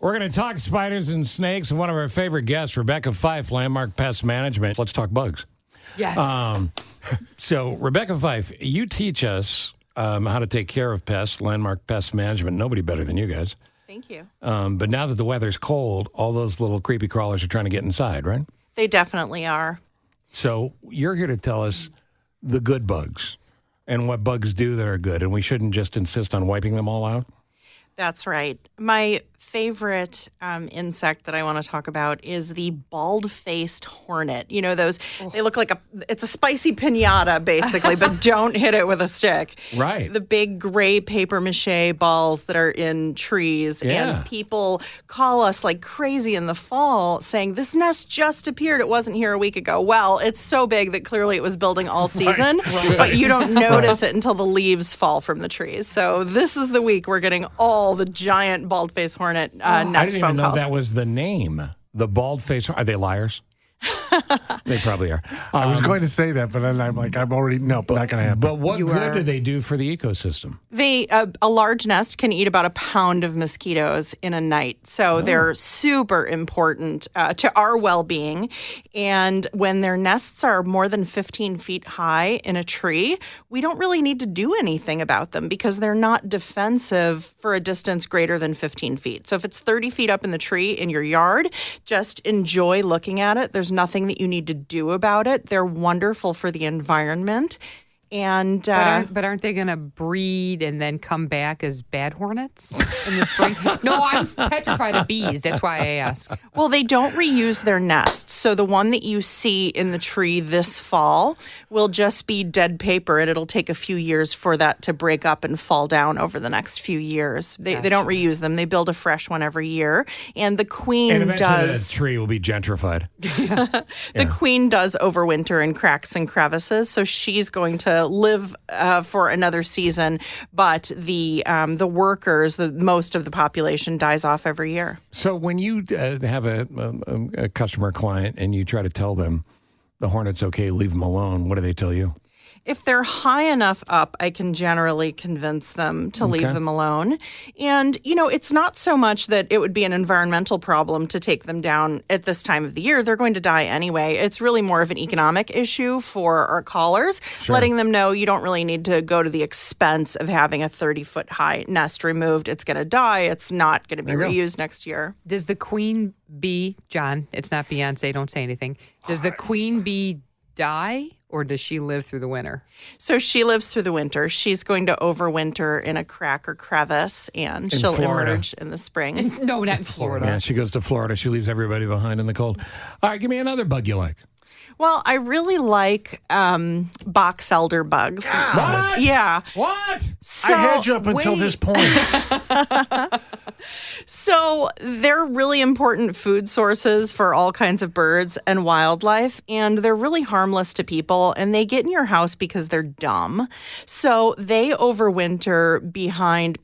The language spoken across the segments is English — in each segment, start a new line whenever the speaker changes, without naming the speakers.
We're going to talk spiders and snakes with one of our favorite guests, Rebecca Fyffe, Landmark Pest Management. Let's talk bugs.
Yes.
So, Rebecca Fyffe, you teach us how to take care of pests, Landmark Pest Management. Nobody better than you guys.
Thank you.
But now that the weather's cold, all those little creepy crawlers are trying to get inside, right?
They definitely are.
So, you're here to tell us the good bugs and what bugs do that are good, and we shouldn't just insist on wiping them all out?
That's right. My favorite insect that I want to talk about is the bald-faced hornet. You know, those, they look like it's a spicy piñata, basically, but don't hit it with a stick.
Right.
The big gray paper mache balls that are in trees.
Yeah.
And people call us like crazy in the fall saying, this nest just appeared. It wasn't here a week ago. Well, it's so big that clearly it was building all season, but you don't notice it until the leaves fall from the trees. So this is the week we're getting all the giant bald-faced hornet nest
I didn't even
phone
know
calls.
that was the name. The bald-faced. Are they liars? They probably are.
I was going to say that, but then I'm like, not going to happen.
But what good do they do for the ecosystem?
They a large nest can eat about a pound of mosquitoes in a night. So they're super important to our well-being. And when their nests are more than 15 feet high in a tree, we don't really need to do anything about them because they're not defensive for a distance greater than 15 feet. So if it's 30 feet up in the tree in your yard, just enjoy looking at it. There's nothing that you need to do about it. They're wonderful for the environment. And
but aren't they going to breed and then come back as bad hornets in the spring? No, I'm petrified of bees. That's why I ask.
Well, they don't reuse their nests. So the one that you see in the tree this fall will just be dead paper, and it'll take a few years for that to break up and fall down over the next few years. They don't reuse them. They build a fresh one every year. And the queen
And eventually
does...
the tree will be gentrified.
The queen does overwinter in cracks and crevices, so she's going to live for another season, but the workers, most of the population dies off every year.
So when you have a customer client and you try to tell them the hornet's okay, leave them alone, what do they tell you?
If they're high enough up, I can generally convince them to leave them alone. And, you know, it's not so much that it would be an environmental problem to take them down at this time of the year. They're going to die anyway. It's really more of an economic issue for our callers, letting them know you don't really need to go to the expense of having a 30-foot high nest removed. It's going to die. It's not going to be reused next year.
Does the queen bee, John, it's not Beyonce, don't say anything. Does the queen bee die? Or does she live through the winter?
So she lives through the winter. She's going to overwinter in a crack or crevice, and she'll
Florida.
emerge in the spring.
No, not in Florida.
Yeah, she goes to Florida. She leaves everybody behind in the cold. All right, give me another bug you like.
Well, I really like box elder bugs.
What?
Yeah.
What?
So,
I had you up until this point.
So they're really important food sources for all kinds of birds and wildlife, and they're really harmless to people, and they get in your house because they're dumb. So they overwinter behind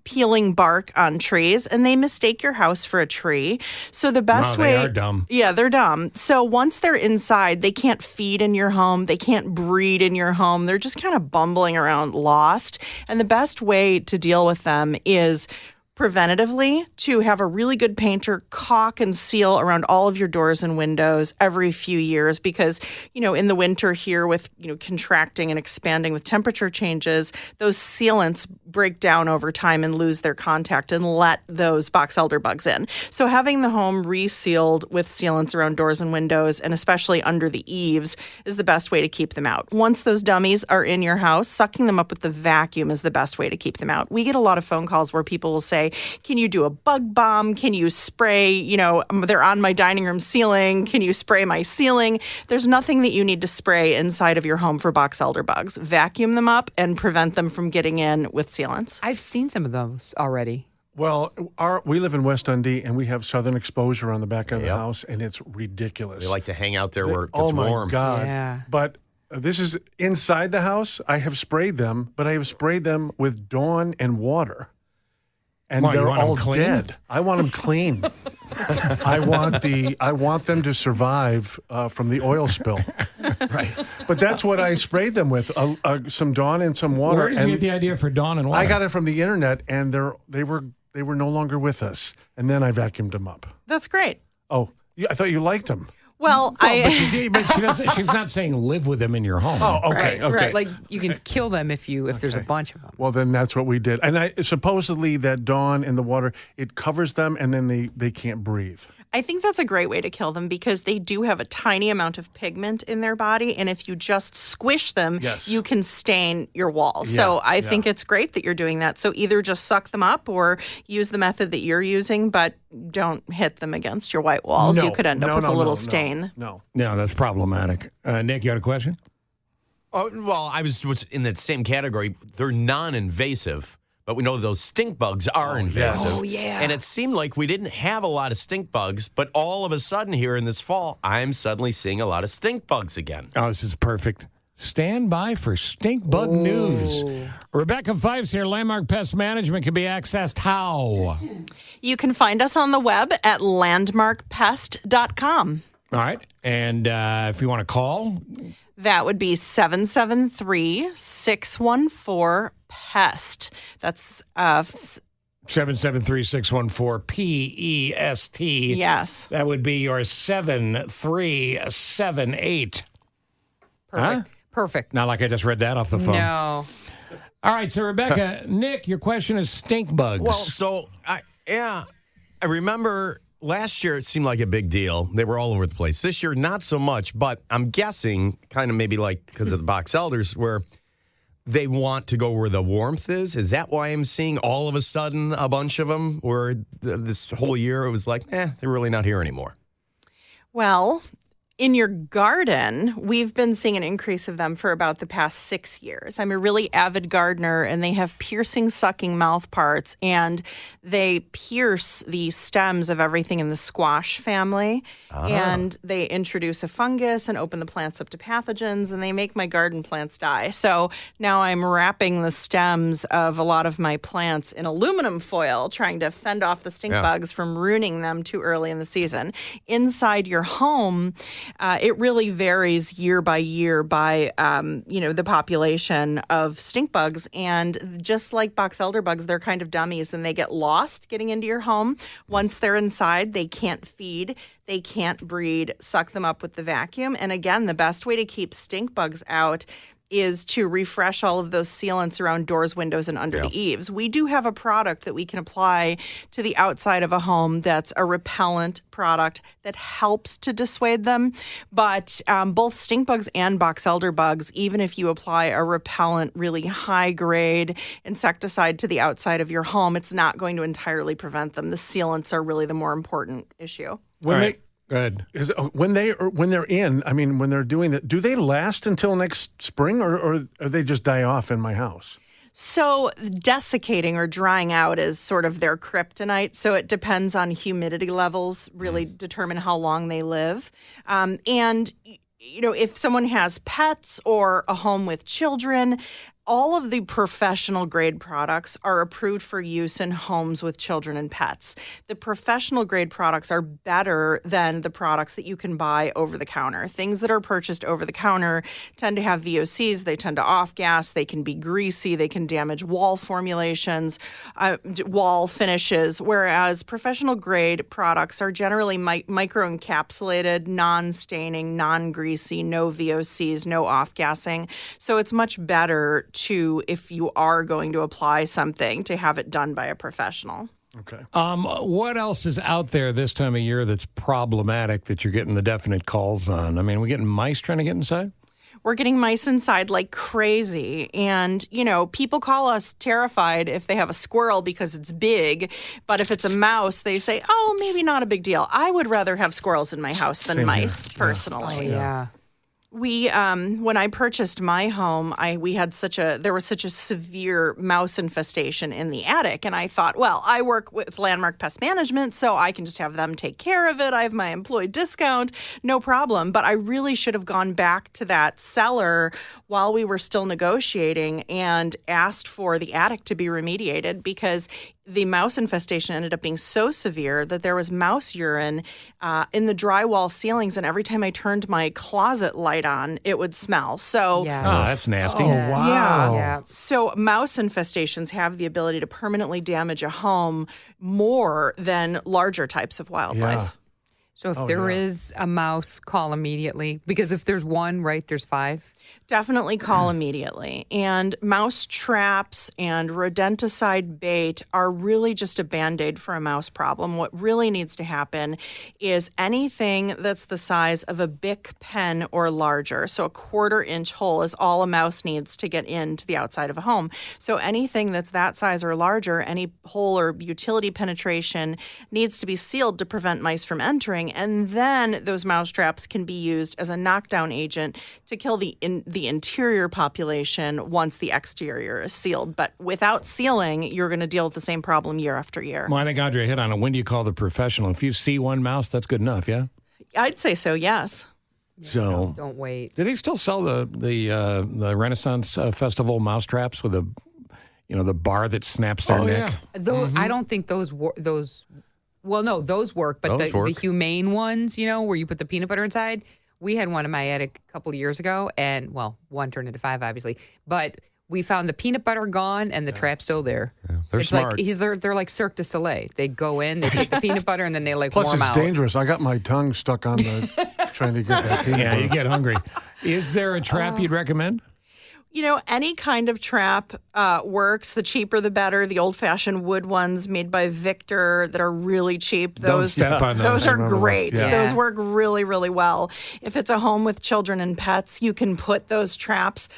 peeling bark on trees, and they mistake your house for a tree. So the best way...
They are dumb.
Yeah, they're dumb. So once they're inside, they can't feed in your home. They can't breed in your home. They're just kind of bumbling around lost. And the best way to deal with them is preventatively to have a really good painter caulk and seal around all of your doors and windows every few years because, you know, in the winter here with, you know, contracting and expanding with temperature changes, those sealants break down over time and lose their contact and let those box elder bugs in. So having the home resealed with sealants around doors and windows and especially under the eaves is the best way to keep them out. Once those dummies are in your house, sucking them up with the vacuum is the best way to keep them out. We get a lot of phone calls where people will say, can you do a bug bomb? Can you spray, you know, they're on my dining room ceiling. Can you spray my ceiling? There's nothing that you need to spray inside of your home for box elder bugs. Vacuum them up and prevent them from getting in with sealants.
I've seen some of those already.
Well, we live in West Dundee, and we have southern exposure on the back of the house, and it's ridiculous.
They like to hang out there where it gets
oh my
warm.
God.
Yeah.
But this is inside the house. I have sprayed them, but I have sprayed them with Dawn and water. And
Why, you
they're
want 'em
all
clean?
dead. I want them clean. I want them to survive from the oil spill. Right. But that's what I sprayed them with: some Dawn and some water.
Where did you get the idea for Dawn and water?
I got it from the internet, and they They were no longer with us. And then I vacuumed them up.
That's great.
Oh, I thought you liked them.
Well,
But she doesn't, she's not saying live with them in your home.
Oh, okay,
Right,
okay.
right. Like you can kill them if there's a bunch of them.
Well, then that's what we did. And supposedly that Dawn in the water, it covers them and then they can't breathe.
I think that's a great way to kill them because they do have a tiny amount of pigment in their body. And if you just squish them,
Yes.
you can stain your walls.
Yeah,
So I think it's great that you're doing that. So either just suck them up or use the method that you're using, but don't hit them against your white walls.
No,
You could end up with a little
no,
stain.
No.
No, that's problematic. Nick, you had a question?
Oh, well, I was in that same category. They're non-invasive, but we know those stink bugs are invasive.
yes.
Oh, yeah.
And it seemed like we didn't have a lot of stink bugs, but all of a sudden here in this fall, I'm suddenly seeing a lot of stink bugs again.
Oh, this is perfect. Stand by for stink bug news. Rebecca Fyffe's here. Landmark Pest Management can be accessed how?
You can find us on the web at landmarkpest.com.
All right. And if you want to call,
That would be 773-614-PEST. That's
773-614-PEST.
yes.
That would be your 7378.
Perfect. Perfect.
Not like I just read that off the phone.
No.
All right, so Rebecca, Nick, your question is stink bugs.
Well, so I remember last year it seemed like a big deal. They were all over the place. This year, not so much, but I'm guessing kind of maybe like because of the box elders where they want to go where the warmth is. Is that why I'm seeing all of a sudden a bunch of them where this whole year it was like, they're really not here anymore?
Well, in your garden, we've been seeing an increase of them for about the past 6 years. I'm a really avid gardener, and they have piercing, sucking mouth parts, and they pierce the stems of everything in the squash family. And they introduce a fungus and open the plants up to pathogens, and they make my garden plants die. So now I'm wrapping the stems of a lot of my plants in aluminum foil, trying to fend off the stink bugs from ruining them too early in the season. Inside your home, it really varies year by year by, the population of stink bugs. And just like box elder bugs, they're kind of dummies and they get lost getting into your home. Once they're inside, they can't feed. They can't breed. Suck them up with the vacuum. And again, the best way to keep stink bugs out is to refresh all of those sealants around doors, windows, and under the eaves. We do have a product that we can apply to the outside of a home that's a repellent product that helps to dissuade them. But both stink bugs and box elder bugs, even if you apply a repellent, really high-grade insecticide to the outside of your home, it's not going to entirely prevent them. The sealants are really the more important issue.
All right. Good.
When they're in, I mean, when they're doing that, do they last until next spring, or they just die off in my house?
So desiccating or drying out is sort of their kryptonite. So it depends on humidity levels, really determine how long they live. And, if someone has pets or a home with children, all of the professional grade products are approved for use in homes with children and pets. The professional grade products are better than the products that you can buy over the counter. Things that are purchased over the counter tend to have VOCs. They tend to off gas. They can be greasy. They can damage wall formulations, wall finishes, whereas professional grade products are generally micro encapsulated, non-staining, non-greasy, no VOCs, no off gassing. So it's much better to, if you are going to apply something, to have it done by a professional.
Okay.
What else is out there this time of year that's problematic that you're getting the definite calls on? I mean, we're getting mice trying to get inside?
We're getting mice inside like crazy. And, people call us terrified if they have a squirrel because it's big. But if it's a mouse, they say, oh, maybe not a big deal. I would rather have squirrels in my house than mice, personally.
Oh, yeah.
We, when I purchased my home, there was such a severe mouse infestation in the attic. And I thought, well, I work with Landmark Pest Management, so I can just have them take care of it. I have my employee discount, no problem. But I really should have gone back to that seller while we were still negotiating and asked for the attic to be remediated, because the mouse infestation ended up being so severe that there was mouse urine in the drywall ceilings, and every time I turned my closet light on, it would smell. So,
Oh, that's nasty.
Oh, wow.
Yeah.
so mouse infestations have the ability to permanently damage a home more than larger types of wildlife.
Yeah.
So if there is a mouse, call immediately. Because if there's one, right, there's 5.
Definitely call immediately. And mouse traps and rodenticide bait are really just a Band-Aid for a mouse problem. What really needs to happen is anything that's the size of a Bic pen or larger. So a 1/4-inch hole is all a mouse needs to get into the outside of a home. So anything that's that size or larger, any hole or utility penetration needs to be sealed to prevent mice from entering. And then those mouse traps can be used as a knockdown agent to kill the interior population once the exterior is sealed. But without sealing, you're going to deal with the same problem year after year.
Well, I think Andrea hit on it. When do you call the professional? If you see one mouse, that's good enough, yeah?
I'd say so, yes.
So,
Don't wait.
do they still sell the Renaissance Festival mouse traps with the bar that snaps their neck?
Though I don't think those work, but
Those
the
work.
humane ones, where you put the peanut butter inside. We had one in my attic a couple of years ago, and, one turned into 5, obviously. But we found the peanut butter gone and the trap still there.
They're
it's
smart.
like they're like Cirque du Soleil. They go in, they take the peanut butter, and then they
Plus,
warm
it's
out.
dangerous. I got my tongue stuck on the trying to get that peanut
Yeah,
butter.
you get hungry. Is there a trap you'd recommend?
Any kind of trap works. The cheaper, the better. The old-fashioned wood ones made by Victor that are really cheap.
Don't step on those.
Those are
Remember those.
great.
Yeah.
Those work really, really well. If it's a home with children and pets, you can put those traps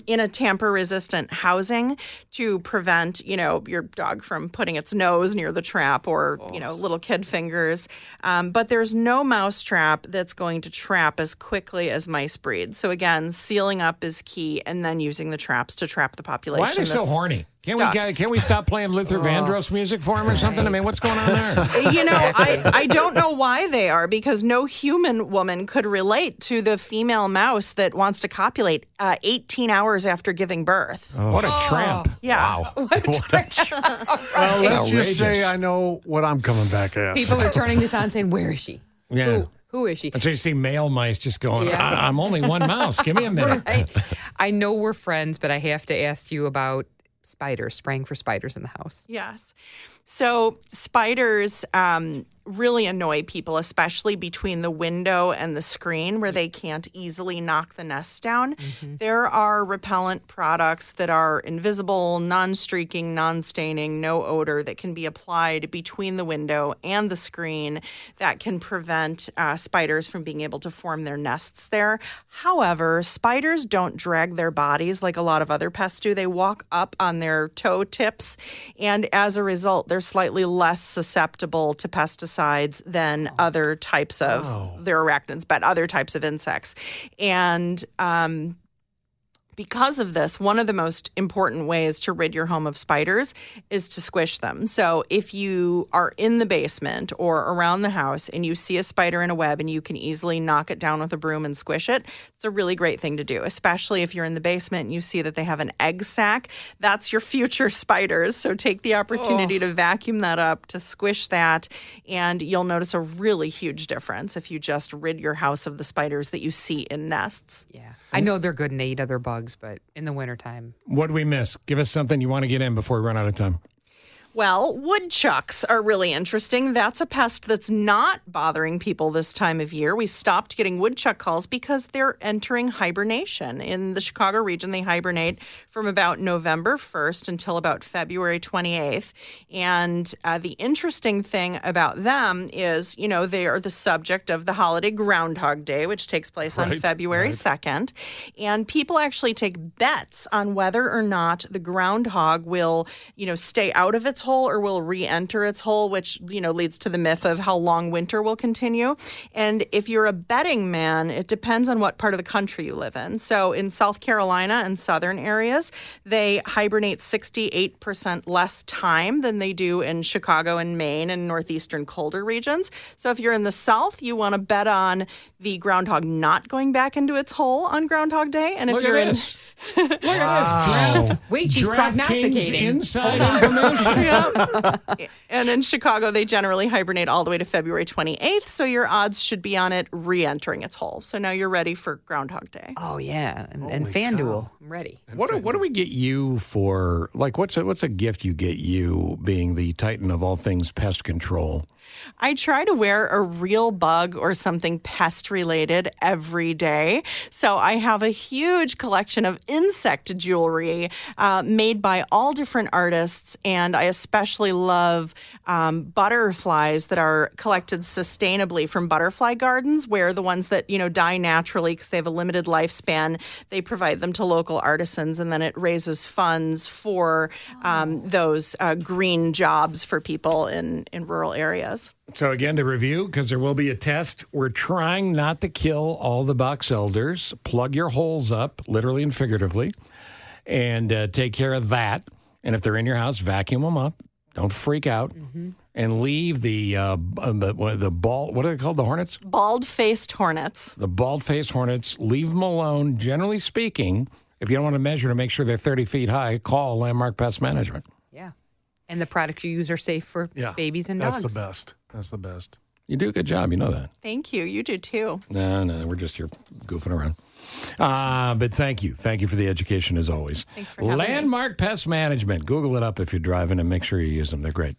in a tamper-resistant housing to prevent, your dog from putting its nose near the trap or, little kid fingers. But there's no mouse trap that's going to trap as quickly as mice breed. So again, sealing up is key, and then using the traps to trap the population.
Why are they so
that's
horny?
stuck.
Can we stop playing Luther Vandross music for him or something? I mean, what's going on there?
I don't know why they are, because no human woman could relate to the female mouse that wants to copulate 18 hours after giving birth.
What a tramp.
Yeah.
Well, let's just say
outrageous.
I know what I'm coming back as.
People are turning this on saying, where is she?
Yeah.
Who is she?
And so you see male mice just going,
Yeah.
I'm only one mouse. Give me a minute.
I know we're friends, but I have to ask you about spiders, spraying for spiders in the house.
Yes. So spiders really annoy people, especially between the window and the screen where they can't easily knock the nest down. There are repellent products that are invisible, non-streaking, non-staining, no odor that can be applied between the window and the screen that can prevent spiders from being able to form their nests there. However, spiders don't drag their bodies like a lot of other pests do. They walk up on their toe tips, and as a result, they're slightly less susceptible to pesticides than other types of, they're arachnids, but other types of insects. And because of this, one of the most important ways to rid your home of spiders is to squish them. So if you are in the basement or around the house and you see a spider in a web and you can easily knock it down with a broom and squish it, it's a really great thing to do, especially if you're in the basement and you see that they have an egg sac. That's your future spiders. So take the opportunity to vacuum that up, to squish that, and you'll notice a really huge difference if you just rid your house of the spiders that you see in nests.
Yeah. I know they're good and they eat other bugs, but in the wintertime.
What do we miss? Give us something you want to get in before we run out of time.
Well, woodchucks are really interesting. That's a pest that's not bothering people this time of year. We stopped getting woodchuck calls because they're entering hibernation. In the Chicago region, they hibernate from about November 1st until about February 28th. And the interesting thing about them is, they are the subject of the holiday Groundhog Day, which takes place on February 2nd. And people actually take bets on whether or not the groundhog will, stay out of its hole or will re-enter its hole, which, leads to the myth of how long winter will continue. And if you're a betting man, it depends on what part of the country you live in. So in South Carolina and southern areas, they hibernate 68% less time than they do in Chicago and Maine and northeastern colder regions. So if you're in the South, you want to bet on the groundhog not going back into its hole on Groundhog Day. And if
Look
you're
at this. Look at this.
Wait, she's
DraftKings
prognosticating.
inside information.
Yep. And in Chicago, they generally hibernate all the way to February 28th, so your odds should be on it re-entering its hole. So now you're ready for Groundhog Day.
Oh, yeah. And FanDuel. I'm ready.
What do we get you for, like, what's a gift you get you being the titan of all things pest control?
I try to wear a real bug or something pest-related every day. So I have a huge collection of insect jewelry made by all different artists, and I especially love butterflies that are collected sustainably from butterfly gardens, where the ones that, die naturally because they have a limited lifespan, they provide them to local artisans, and then it raises funds for those green jobs for people in rural areas.
So again, to review, because there will be a test, we're trying not to kill all the box elders. Plug your holes up, literally and figuratively, and take care of that. And if they're in your house, vacuum them up. Don't freak out. Mm-hmm. And leave the ball, what are they called, the hornets?
Bald-faced hornets.
The bald-faced hornets, leave them alone. Generally speaking, if you don't want to measure to make sure they're 30 feet high, call Landmark Pest Management.
Yeah. And the products you use are safe for babies and dogs.
That's the best.
You do a good job. You know that.
Thank you. You do too.
No, we're just here goofing around. But thank you. Thank you for the education as always.
Thanks for having me.
Landmark Pest Management. Google it up if you're driving and make sure you use them. They're great.